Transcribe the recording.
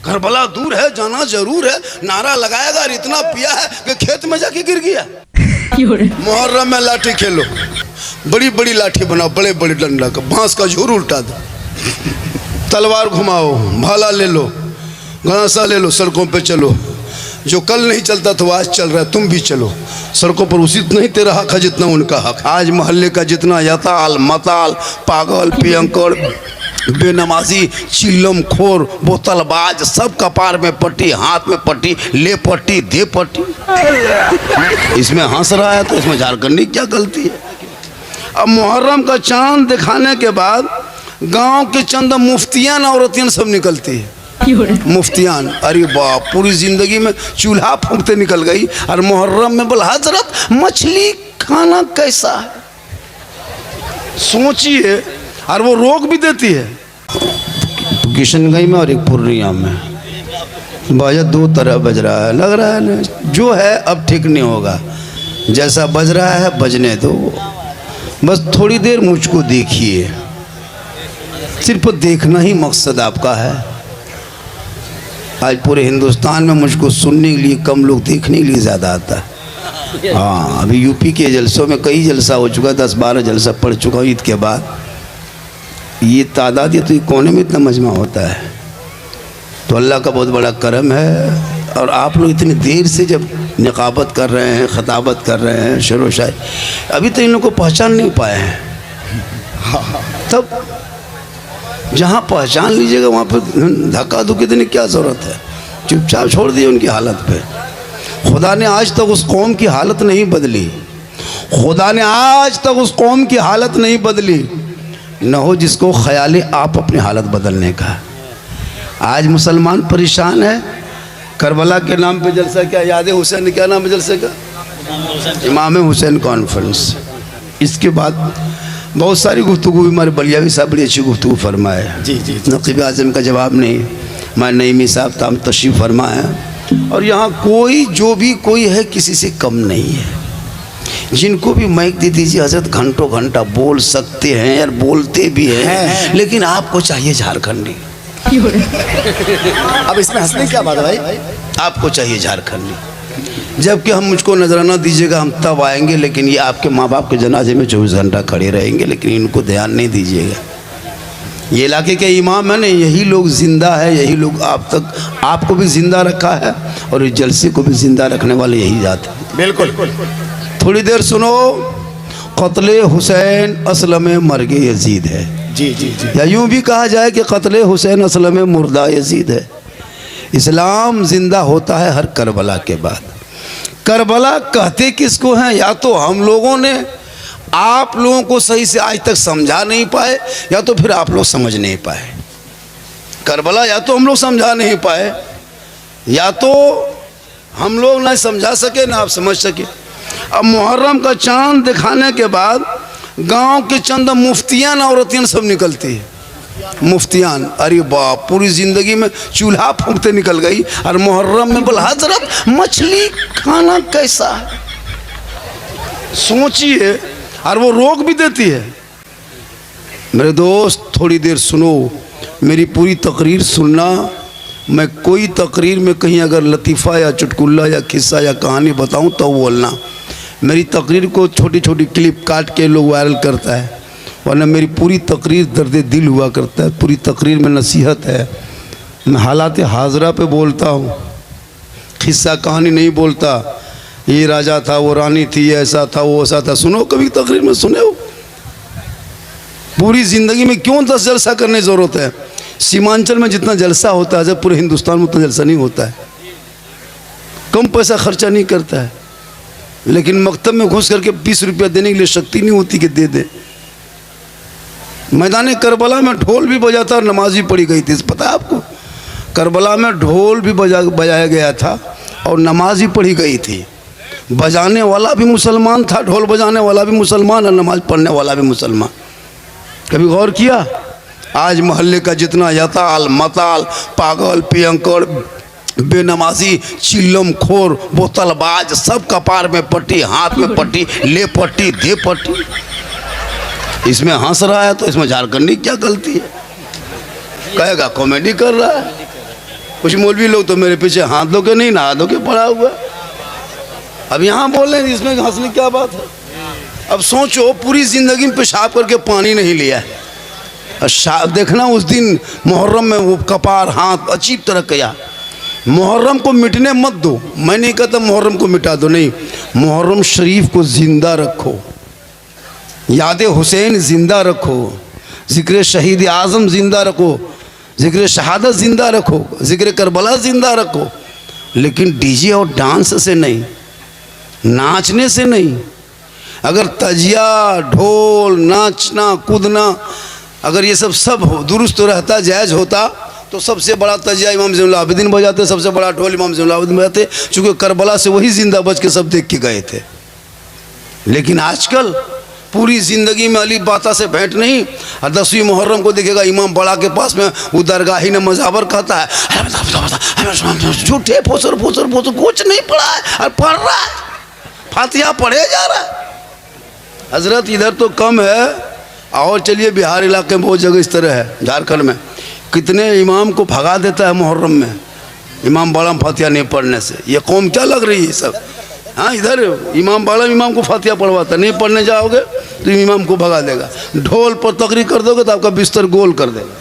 Karbala दूर है, जाना जरूर है। नारा लगाएगा और इतना पिया है कि खेत में जाके गिर गया। मुहर्रम में लाठी खेलो, बड़ी बड़ी लाठी बनाओ, बड़े बड़े डंडा का, बांस का झूर उल्टा दो, तलवार घुमाओ, भाला ले लो, गणासा ले लो, सड़कों पे चलो। जो कल नहीं चलता तो आज चल रहा है, तुम भी चलो। सड़कों पर उसी नहीं तेरा हक है जितना उनका हक। आज मोहल्ले का जितना यताल मताल, पागल, पियंकड़, बेनमाजी, चिल्लम खोर, बोतलबाज, सब कपार में पट्टी, हाथ में पट्टी, ले पट्टी, दे पट्टी। इसमें हंस रहा है तो इसमें झारखंडी क्या गलती है? अब मुहर्रम का चांद दिखाने के बाद गांव के चंद मुफ्तियान औरतियान सब निकलती है। मुफ्तियान, अरे बाप, पूरी जिंदगी में चूल्हा फूंकते निकल गई और मुहर्रम में बोला हजरत मछली खाना कैसा है, सोचिए। और वो रोक भी देती है। किशनगंज में और एक पूर्णिया में बाजा दो तरह बज रहा है, लग रहा है ना जो है अब ठीक नहीं होगा। जैसा बज रहा है बजने दो, बस थोड़ी देर मुझको देखिए। सिर्फ देखना ही मकसद आपका है। आज पूरे हिंदुस्तान में मुझको सुनने के लिए कम, लोग देखने के लिए ज़्यादा आता है। हाँ, अभी यूपी के जलसों में कई जलसा हो चुका, 10-12 जलसा पड़ चुका ईद के बाद। ये तादाद, ये तो कोने में इतना मजमा होता है, तो अल्लाह का बहुत बड़ा करम है। और आप लोग इतनी देर से जब निकाबत कर रहे हैं, खताबत कर रहे हैं, शेरो शायरी, अभी तो इन लोगों को पहचान नहीं पाए हैं। तब जहाँ पहचान लीजिएगा वहाँ पर धक्का धुक्की देने की क्या ज़रूरत है? चुपचाप छोड़ दिए उनकी हालत पे। खुदा ने आज तक उस कौम की हालत नहीं बदली, खुदा ने आज तक उस कौम की हालत नहीं बदली। न हो जिसको ख्याल आप अपनी हालत बदलने का। आज मुसलमान परेशान है। करबला के नाम पे जलसा, क्या याद है हुसैन, क्या नाम है जलसे का? इमाम हुसैन कॉन्फ्रेंस। इसके बाद बहुत सारी गुफ्तगू भी हमारे बलियावी साहब बड़ी अच्छी गुफ्तगू फरमाए। जी जी, नकीब आज़म का जवाब नहीं, मैं नईमी साहब ताम तशरीफ़ फरमाए। और यहाँ कोई जो भी कोई है किसी से कम नहीं है। जिनको भी माइक दे दीजिए हजरत, घंटों घंटा बोल सकते हैं यार, बोलते भी हैं, लेकिन आपको चाहिए झारखंडी। अब इसमें हंसने क्या बात है भाई? आपको चाहिए झारखंडी। जबकि हम मुझको नजराना दीजिएगा, हम तब आएंगे, लेकिन ये आपके माँ बाप के जनाजे में 24 घंटा खड़े रहेंगे, लेकिन इनको ध्यान नहीं दीजिएगा। ये इलाके के इमाम है ना, यही लोग जिंदा है, यही लोग आप तक आपको भी जिंदा रखा है और इस जलसे को भी जिंदा रखने वाले यही जात है। बिल्कुल। थोड़ी देर सुनो। कत्ले हुसैन असलम मर्गे यजीद है। जी जी जी। या यूँ भी कहा जाए कि कत्ले हुसैन असलम मुर्दा यजीद है। इस्लाम जिंदा होता है हर करबला के बाद। करबला कहते किसको हैं? या तो हम लोगों ने आप लोगों को सही से आज तक समझा नहीं पाए, या तो फिर आप लोग समझ नहीं पाए। करबला या तो हम लोग समझा नहीं पाए, या तो हम लोग ना समझा सके ना आप समझ सके। अब मुहर्रम का चांद दिखाने के बाद गांव के चंद मुफ्तियान औरतियान सब निकलती है। मुफ्तियान, अरे बाप, पूरी जिंदगी में चूल्हा फूंकते निकल गई और मुहर्रम में बोला हजरत मछली खाना कैसा है, सोचिए। और वो रोक भी देती है। मेरे दोस्त थोड़ी देर सुनो, मेरी पूरी तकरीर सुनना। मैं कोई तकरीर में कहीं अगर लतीफ़ा या चुटकुल्ला या किस्सा या कहानी बताऊं तो बोलना। मेरी तकरीर को छोटी छोटी क्लिप काट के लोग वायरल करता है, वरना मेरी पूरी तकरीर दर्द दिल हुआ करता है। पूरी तकरीर में नसीहत है। मैं हालात हाजरा पे बोलता हूँ, किस्सा कहानी नहीं बोलता। ये राजा था, वो रानी थी, ऐसा था, वो ऐसा था। सुनो कभी तकरीर में, सुने हो? पूरी ज़िंदगी में क्यों 10 जलसा करने की ज़रूरत है? सीमांचल में जितना जलसा होता है जब पूरे हिंदुस्तान में उतना जलसा नहीं होता है। कम पैसा खर्चा नहीं करता है, लेकिन मकतब में घुस करके 20 रुपया देने के लिए शक्ति नहीं होती कि दे दे। मैदान करबला में ढोल भी बजाता और नमाज भी पढ़ी गई थी, पता है आपको? करबला में ढोल भी बजाया गया था और नमाज भी पढ़ी गई थी। बजाने वाला भी मुसलमान था, ढोल बजाने वाला भी मुसलमान और नमाज पढ़ने वाला भी मुसलमान। कभी गौर किया? आज मोहल्ले का जितना यताल मताल, पागल, पियंकड़, बेनमाजी, चिल्लम खोर, बोतलबाज, सब कपार में पट्टी, हाथ में पट्टी, ले पट्टी, दे पट्टी। इसमें हंस रहा है तो इसमें झारखंडी क्या गलती है? कहेगा कॉमेडी कर रहा है। कुछ मौलवी लोग तो मेरे पीछे हाथ धो के नहीं नहा धो के पड़ा हुआ। अब यहाँ बोल रहे हैं इसमें हंसने की क्या बात है। अब सोचो पूरी ज़िंदगी में पेशाब करके पानी नहीं लिया है, देखना उस दिन मुहर्रम में वो कपार हाथ अजीब तरह किया। मुहर्रम को मिटने मत दो, मैं नहीं कहता मुहर्रम को मिटा दो, नहीं, मुहर्रम शरीफ को ज़िंदा रखो, याद हुसैन ज़िंदा रखो, ज़िक्र शहीद आज़म ज़िंदा रखो, ज़िक्र शहादत ज़िंदा रखो, ज़िक्र करबला ज़िंदा रखो, लेकिन डीजे और डांस से नहीं, नाचने से नहीं। अगर तजिया ढोल नाचना कूदना अगर ये सब हो दुरुस्त तो रहता जायज़ होता तो सबसे बड़ा तजिया इमाम ज़ैनुल आबिदीन बजाते, सबसे बड़ा ढोल इमाम ज़ैनुल आबिदीन बजाते, चूँकि करबला से वही ज़िंदा बच के सब देख के गए थे। लेकिन आजकल पूरी ज़िंदगी में अली बाता से भेंट नहीं, और 10वीं मुहर्रम को देखेगा इमाम बड़ा के पास में वो दरगाही ने मजाबर कहता है, झूठे फोसर फोसर फोसर कुछ नहीं पढ़ा है और पढ़ रहा है, फातिहा पढ़े जा रहा है। हजरत इधर तो कम है, और चलिए बिहार इलाके में बहुत जगह इस तरह है, झारखंड में कितने इमाम को भगा देता है मुहर्रम में इमाम बाड़ा फातिहा नहीं पढ़ने से। ये कौम क्या लग रही है सब। हाँ, इधर इमाम बाड़ा इमाम को फातिहा पढ़वाता, नहीं पढ़ने जाओगे तो इमाम को भगा देगा, ढोल पर तकरीर कर दोगे तो आपका बिस्तर गोल कर देगा।